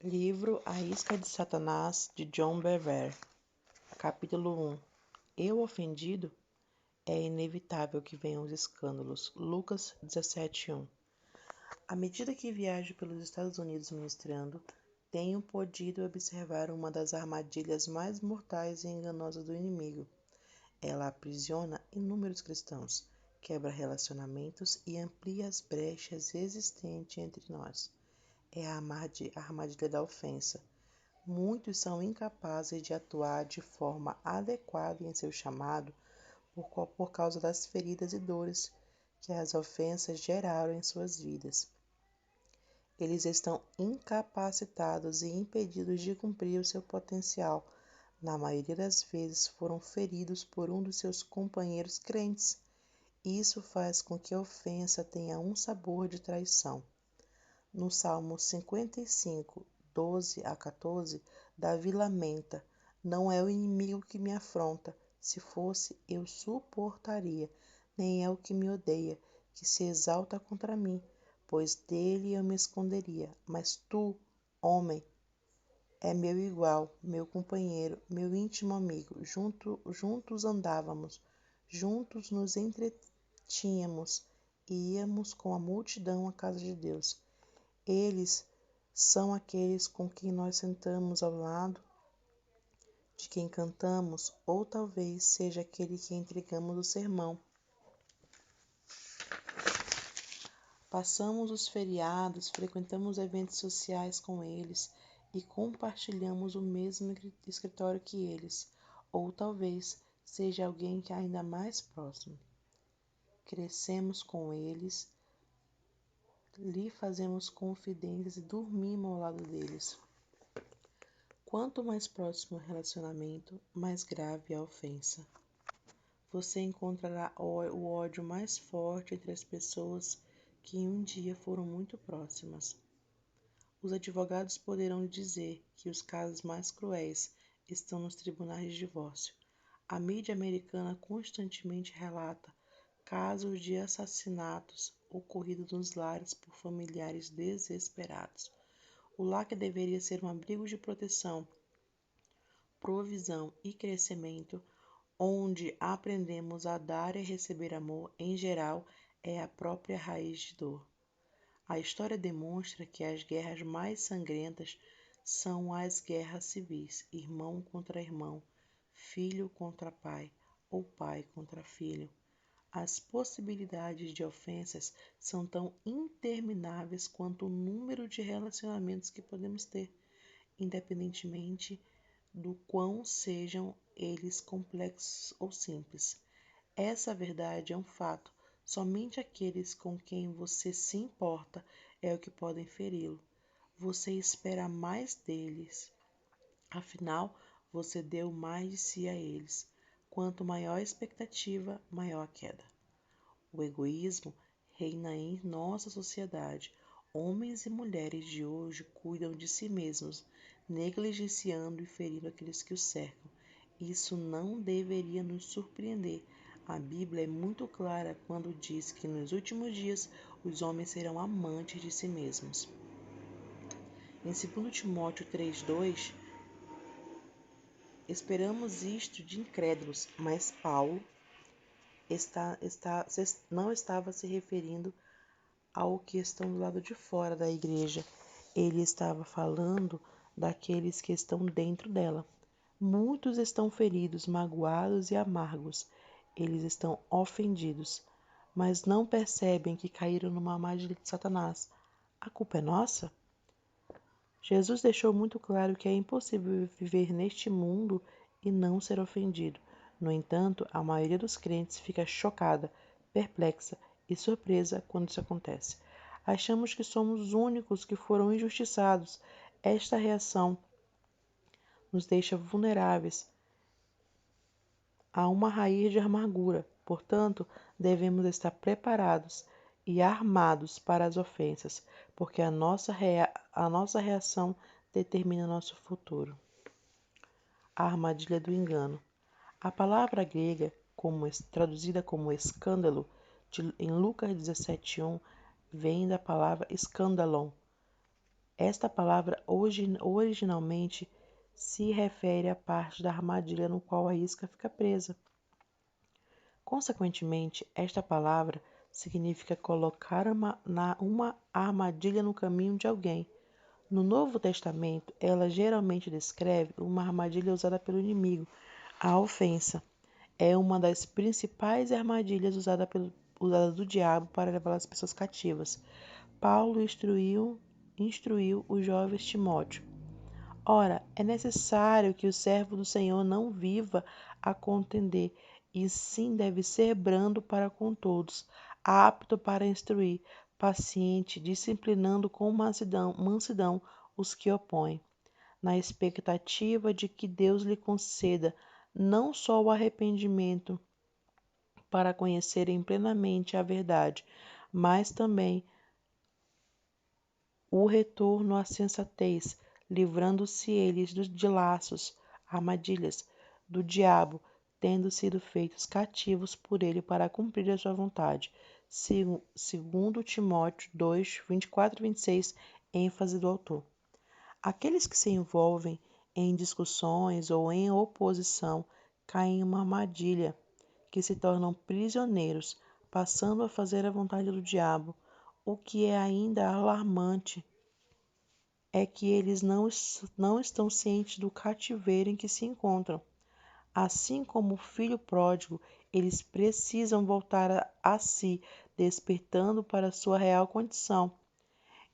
Livro A Isca de Satanás, de John Bevere. Capítulo 1. Eu ofendido? É inevitável que venham os escândalos. Lucas 17:1. À medida que viajo pelos Estados Unidos ministrando, tenho podido observar uma das armadilhas mais mortais e enganosas do inimigo. Ela aprisiona inúmeros cristãos, quebra relacionamentos e amplia as brechas existentes entre nós. É a armadilha da ofensa. Muitos são incapazes de atuar de forma adequada em seu chamado por causa das feridas e dores que as ofensas geraram em suas vidas. Eles estão incapacitados e impedidos de cumprir o seu potencial. Na maioria das vezes foram feridos por um dos seus companheiros crentes. Isso faz com que a ofensa tenha um sabor de traição. No Salmo 55, 12-14, Davi lamenta: não é o inimigo que me afronta, se fosse, eu suportaria, nem é o que me odeia, que se exalta contra mim, pois dele eu me esconderia. Mas tu, homem, é meu igual, meu companheiro, meu íntimo amigo. Juntos andávamos, juntos nos entretínhamos e íamos com a multidão à casa de Deus. Eles são aqueles com quem nós sentamos ao lado de quem cantamos, ou talvez seja aquele que entregamos o sermão. Passamos os feriados, frequentamos eventos sociais com eles e compartilhamos o mesmo escritório que eles, ou talvez seja alguém que é ainda mais próximo. Crescemos com eles, lhe fazemos confidências e dormimos ao lado deles. Quanto mais próximo o relacionamento, mais grave a ofensa. Você encontrará o ódio mais forte entre as pessoas que um dia foram muito próximas. Os advogados poderão dizer que os casos mais cruéis estão nos tribunais de divórcio. A mídia americana constantemente relata casos de assassinatos ocorridos nos lares por familiares desesperados. O lar que deveria ser um abrigo de proteção, provisão e crescimento, onde aprendemos a dar e receber amor, em geral, é a própria raiz de dor. A história demonstra que as guerras mais sangrentas são as guerras civis, irmão contra irmão, filho contra pai ou pai contra filho. As possibilidades de ofensas são tão intermináveis quanto o número de relacionamentos que podemos ter, independentemente do quão sejam eles complexos ou simples. Essa verdade é um fato. Somente aqueles com quem você se importa é o que podem feri-lo. Você espera mais deles. Afinal, você deu mais de si a eles. Quanto maior a expectativa, maior a queda. O egoísmo reina em nossa sociedade. Homens e mulheres de hoje cuidam de si mesmos, negligenciando e ferindo aqueles que os cercam. Isso não deveria nos surpreender. A Bíblia é muito clara quando diz que nos últimos dias os homens serão amantes de si mesmos. Em 2 Timóteo 3:2, esperamos isto de incrédulos, mas Paulo não estava se referindo ao que estão do lado de fora da igreja. Ele estava falando daqueles que estão dentro dela. Muitos estão feridos, magoados e amargos. Eles estão ofendidos, mas não percebem que caíram numa armadilha de Satanás. A culpa é nossa? Jesus deixou muito claro que é impossível viver neste mundo e não ser ofendido. No entanto, a maioria dos crentes fica chocada, perplexa e surpresa quando isso acontece. Achamos que somos os únicos que foram injustiçados. Esta reação nos deixa vulneráveis a uma raiz de amargura. Portanto, devemos estar preparados e armados para as ofensas, porque a nossa reação determina nosso futuro. A armadilha do engano. A palavra grega, traduzida como escândalo, em Lucas 17:1, vem da palavra escandalon. Esta palavra originalmente se refere à parte da armadilha no qual a isca fica presa. Consequentemente, esta palavra significa colocar uma armadilha no caminho de alguém. No Novo Testamento, ela geralmente descreve uma armadilha usada pelo inimigo. A ofensa é uma das principais armadilhas usadas do diabo para levar as pessoas cativas. Paulo instruiu o jovem Timóteo. Ora, é necessário que o servo do Senhor não viva a contender, e sim deve ser brando para com todos, apto para instruir, paciente, disciplinando com mansidão os que opõem, na expectativa de que Deus lhe conceda não só o arrependimento para conhecerem plenamente a verdade, mas também o retorno à sensatez, livrando-se eles de laços, armadilhas do diabo, tendo sido feitos cativos por ele para cumprir a sua vontade. Segundo Timóteo 2, 24 e 26, ênfase do autor. Aqueles que se envolvem em discussões ou em oposição caem em uma armadilha, que se tornam prisioneiros, passando a fazer a vontade do diabo. O que é ainda alarmante é que eles não estão cientes do cativeiro em que se encontram. Assim como o filho pródigo, eles precisam voltar a si, despertando para sua real condição.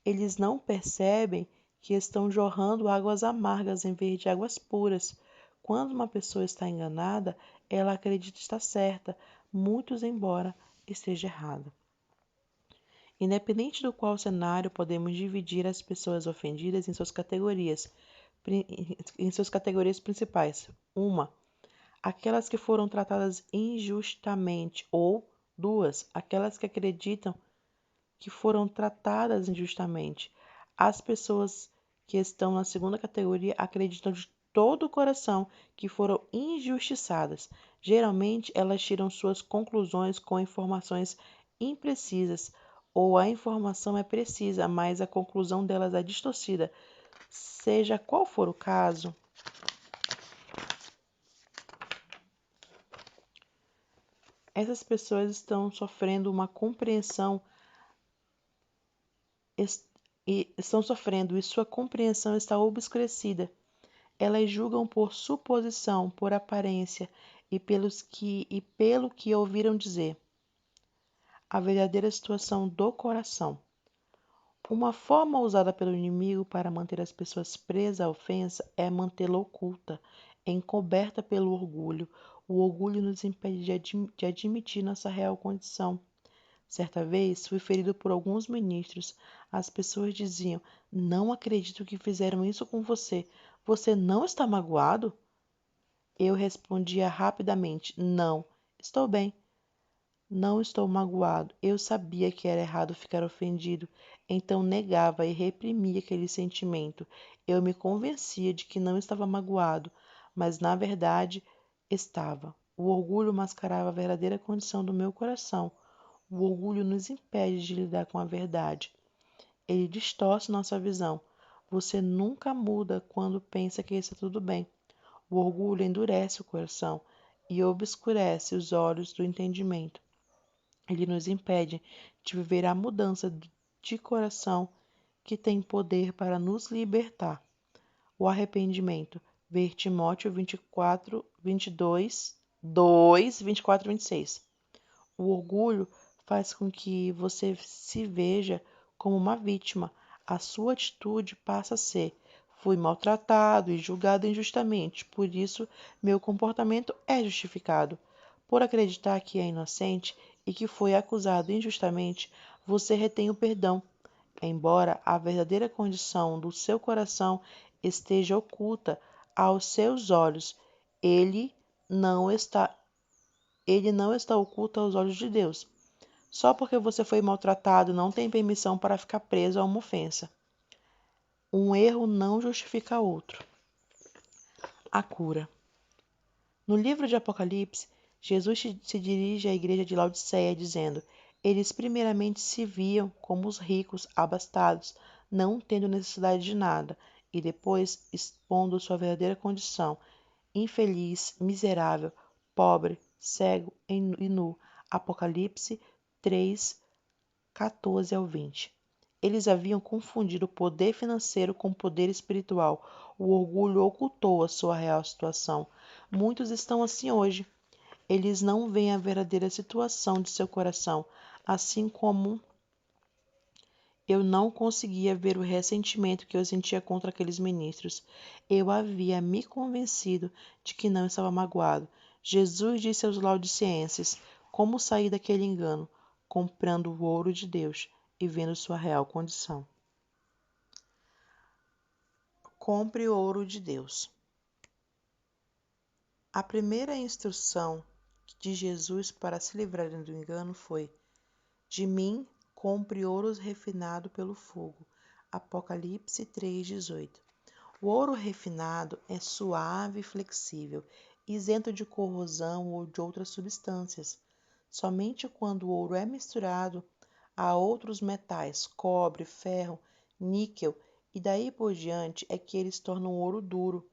Eles não percebem que estão jorrando águas amargas em vez de águas puras. Quando uma pessoa está enganada, ela acredita estar certa, muito embora esteja errada. Independente do qual cenário, podemos dividir as pessoas ofendidas em suas categorias principais. 1. Aquelas que foram tratadas injustamente, ou 2. Aquelas que acreditam que foram tratadas injustamente. As pessoas que estão na segunda categoria acreditam de todo o coração que foram injustiçadas. Geralmente, elas tiram suas conclusões com informações imprecisas, ou a informação é precisa, mas a conclusão delas é distorcida. Seja qual for o caso, essas pessoas estão sofrendo uma compreensão e sua compreensão está obscurecida. Elas julgam por suposição, por aparência e pelo que ouviram dizer. A verdadeira situação do coração. Uma forma usada pelo inimigo para manter as pessoas presas à ofensa é mantê-la oculta, encoberta pelo orgulho. O orgulho nos impede de admitir nossa real condição. Certa vez, fui ferido por alguns ministros. As pessoas diziam: "Não acredito que fizeram isso com você. Você não está magoado?" Eu respondia rapidamente: "Não, estou bem. Não estou magoado." Eu sabia que era errado ficar ofendido, então negava e reprimia aquele sentimento. Eu me convencia de que não estava magoado, mas na verdade estava. O orgulho mascarava a verdadeira condição do meu coração. O orgulho nos impede de lidar com a verdade. Ele distorce nossa visão. Você nunca muda quando pensa que está tudo bem. O orgulho endurece o coração e obscurece os olhos do entendimento. Ele nos impede de viver a mudança de coração que tem poder para nos libertar. O arrependimento. Ver Timóteo 24, 22, 2, 24 e 26. O orgulho faz com que você se veja como uma vítima. A sua atitude passa a ser: fui maltratado e julgado injustamente, por isso meu comportamento é justificado. Por acreditar que é inocente e que foi acusado injustamente, você retém o perdão, embora a verdadeira condição do seu coração esteja oculta aos seus olhos. Ele não está ele não está oculto aos olhos de Deus. Só porque você foi maltratado não tem permissão para ficar preso a uma ofensa. Um erro não justifica outro. A cura. No livro de Apocalipse, Jesus se dirige à igreja de Laodiceia dizendo: eles primeiramente se viam como os ricos, abastados, não tendo necessidade de nada, e depois expondo sua verdadeira condição: infeliz, miserável, pobre, cego e nu. Apocalipse 3, 14 ao 20. Eles haviam confundido o poder financeiro com o poder espiritual. O orgulho ocultou a sua real situação. Muitos estão assim hoje. Eles não veem a verdadeira situação de seu coração, assim como eu não conseguia ver o ressentimento que eu sentia contra aqueles ministros. Eu havia me convencido de que não estava magoado. Jesus disse aos laodicenses como sair daquele engano, comprando o ouro de Deus e vendo sua real condição. Compre o ouro de Deus. A primeira instrução de Jesus para se livrarem do engano foi: de mim, compre ouro refinado pelo fogo. Apocalipse 3,18. O ouro refinado é suave e flexível, isento de corrosão ou de outras substâncias. Somente quando o ouro é misturado a outros metais, cobre, ferro, níquel e daí por diante, é que eles tornam o ouro duro,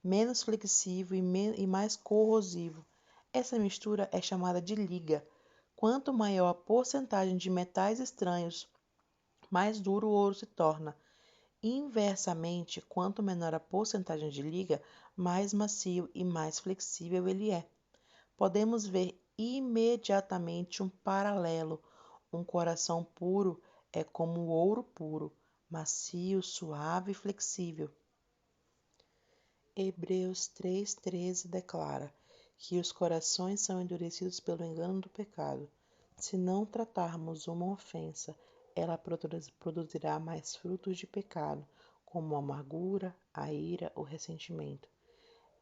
menos flexível e mais corrosivo. Essa mistura é chamada de liga. Quanto maior a porcentagem de metais estranhos, mais duro o ouro se torna. Inversamente, quanto menor a porcentagem de liga, mais macio e mais flexível ele é. Podemos ver imediatamente um paralelo. Um coração puro é como o ouro puro, macio, suave e flexível. Hebreus 3,13 declara que os corações são endurecidos pelo engano do pecado. Se não tratarmos uma ofensa, ela produzirá mais frutos de pecado, como a amargura, a ira, o ressentimento.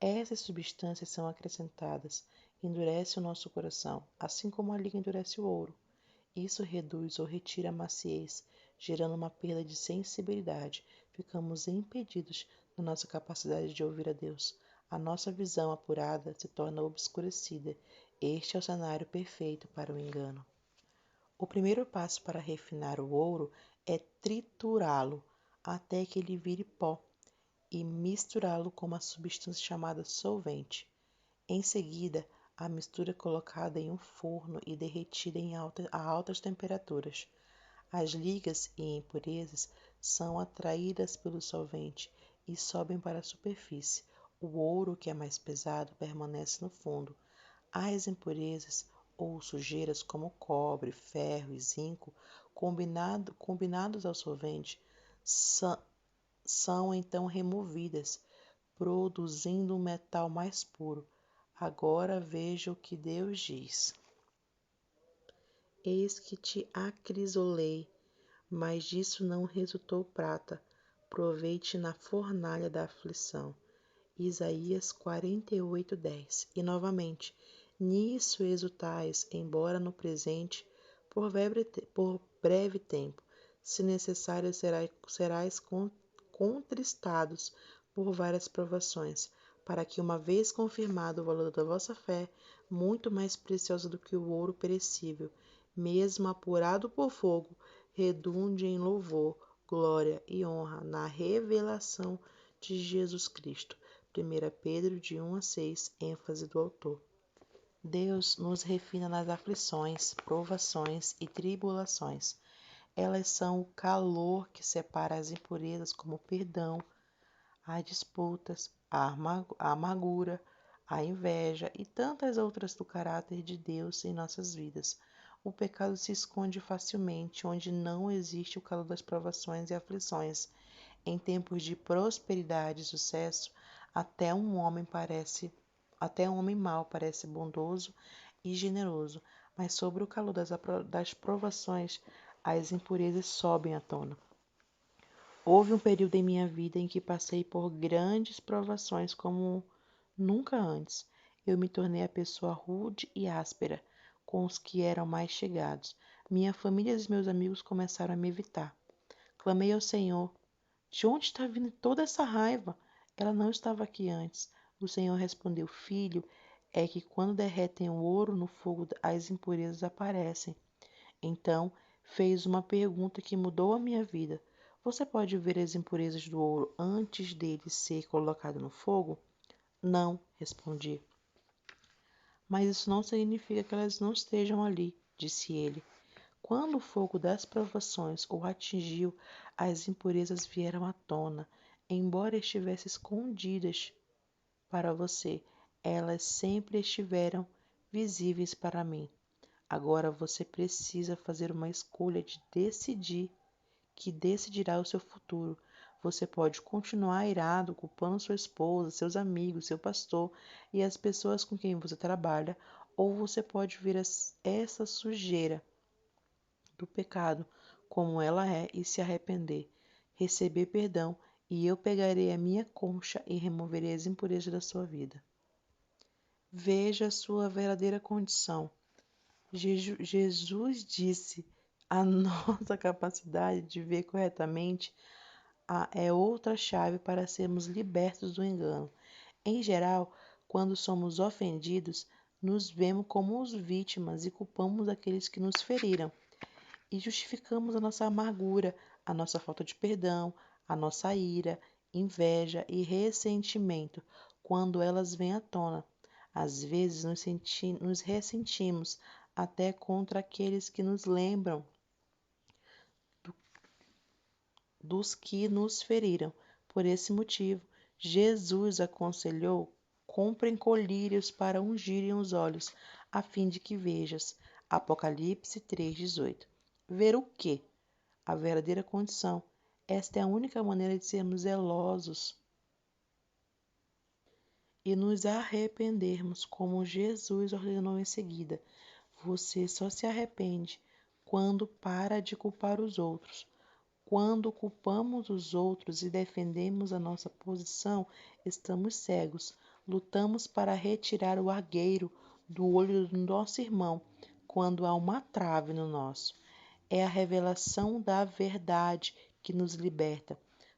Essas substâncias são acrescentadas, endurece o nosso coração, assim como a liga endurece o ouro. Isso reduz ou retira a maciez, gerando uma perda de sensibilidade. Ficamos impedidos na nossa capacidade de ouvir a Deus. A nossa visão apurada se torna obscurecida. Este é o cenário perfeito para o engano. O primeiro passo para refinar o ouro é triturá-lo até que ele vire pó e misturá-lo com uma substância chamada solvente. Em seguida, a mistura é colocada em um forno e derretida a altas temperaturas. As ligas e impurezas são atraídas pelo solvente e sobem para a superfície. O ouro, que é mais pesado, permanece no fundo. As impurezas ou sujeiras como cobre, ferro e zinco, combinados ao solvente, são então removidas, produzindo um metal mais puro. Agora veja o que Deus diz. Eis que te acrisolei, mas disso não resultou prata. Provei-te na fornalha da aflição. Isaías 48:10. E novamente, nisso exultais, embora no presente, por breve tempo. Se necessário, serás contristados por várias provações, para que, uma vez confirmado o valor da vossa fé, muito mais preciosa do que o ouro perecível, mesmo apurado por fogo, redunde em louvor, glória e honra na revelação de Jesus Cristo. 1 Pedro de 1-6, ênfase do autor. Deus nos refina nas aflições, provações e tribulações. Elas são o calor que separa as impurezas como o perdão, as disputas, a amargura, a inveja e tantas outras do caráter de Deus em nossas vidas. O pecado se esconde facilmente onde não existe o calor das provações e aflições. Em tempos de prosperidade e sucesso, até um homem mau parece bondoso e generoso, mas sobre o calor das provações, as impurezas sobem à tona. Houve um período em minha vida em que passei por grandes provações como nunca antes. Eu me tornei a pessoa rude e áspera com os que eram mais chegados. Minha família e meus amigos começaram a me evitar. Clamei ao Senhor: de onde está vindo toda essa raiva? Ela não estava aqui antes. O Senhor respondeu: Filho, é que quando derretem o ouro no fogo, as impurezas aparecem. Então fez uma pergunta que mudou a minha vida. Você pode ver as impurezas do ouro antes dele ser colocado no fogo? Não, respondi. Mas isso não significa que elas não estejam ali, disse ele. Quando o fogo das provações o atingiu, as impurezas vieram à tona. Embora estivessem escondidas para você, elas sempre estiveram visíveis para mim. Agora você precisa fazer uma escolha de decidir que decidirá o seu futuro. Você pode continuar irado, culpando sua esposa, seus amigos, seu pastor e as pessoas com quem você trabalha, ou você pode ver essa sujeira do pecado como ela é e se arrepender, receber perdão, e eu pegarei a minha concha e removerei as impurezas da sua vida. Veja a sua verdadeira condição. Jesus disse: a nossa capacidade de ver corretamente é outra chave para sermos libertos do engano. Em geral, quando somos ofendidos, nos vemos como os vítimas e culpamos aqueles que nos feriram. E justificamos a nossa amargura, a nossa falta de perdão, a nossa ira, inveja e ressentimento quando elas vêm à tona. Às vezes nos ressentimos até contra aqueles que nos lembram dos que nos feriram. Por esse motivo, Jesus aconselhou: comprem colírios para ungirem os olhos, a fim de que vejas. Apocalipse 3,18. Ver o quê? A verdadeira condição. Esta é a única maneira de sermos zelosos e nos arrependermos, como Jesus ordenou em seguida. Você só se arrepende quando para de culpar os outros. Quando culpamos os outros e defendemos a nossa posição, estamos cegos. Lutamos para retirar o argueiro do olho do nosso irmão quando há uma trave no nosso. É a revelação da verdade que nos liberta.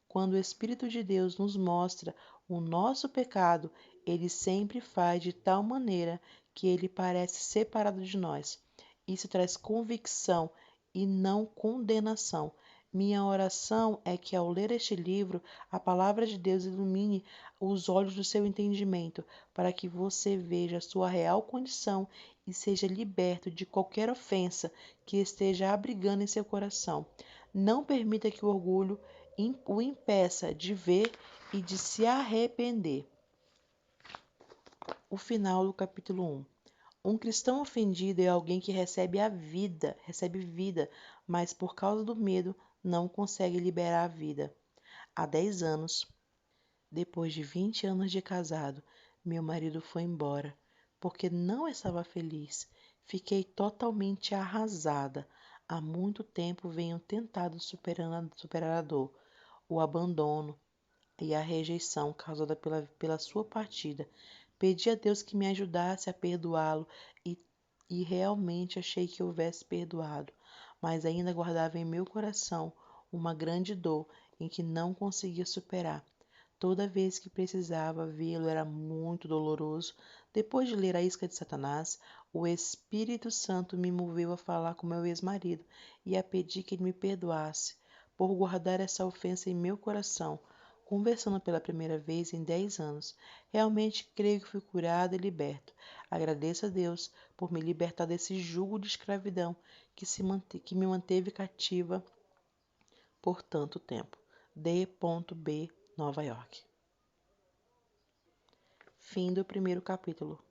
Quando o Espírito de Deus nos mostra o nosso pecado, ele sempre faz de tal maneira que ele parece separado de nós. Isso traz convicção e não condenação. Minha oração é que, ao ler este livro, a palavra de Deus ilumine os olhos do seu entendimento, para que você veja a sua real condição e seja liberto de qualquer ofensa que esteja abrigando em seu coração. Não permita que o orgulho o impeça de ver e de se arrepender. O final do capítulo 1. Um cristão ofendido é alguém que recebe vida, mas por causa do medo não consegue liberar a vida. Há 10 anos, depois de 20 anos de casado, meu marido foi embora, porque não estava feliz. Fiquei totalmente arrasada. Há muito tempo venho tentado superar a dor, o abandono e a rejeição causada pela sua partida. Pedi a Deus que me ajudasse a perdoá-lo e, e realmente achei que houvesse perdoado, mas ainda guardava em meu coração uma grande dor em que não conseguia superar. Toda vez que precisava vê-lo era muito doloroso. Depois de ler A Isca de Satanás, o Espírito Santo me moveu a falar com meu ex-marido e a pedir que ele me perdoasse por guardar essa ofensa em meu coração. Conversando pela primeira vez em 10 anos, realmente creio que fui curado e liberto. Agradeço a Deus por me libertar desse jugo de escravidão que me manteve cativa por tanto tempo. D.B. Nova York. Fim do primeiro capítulo.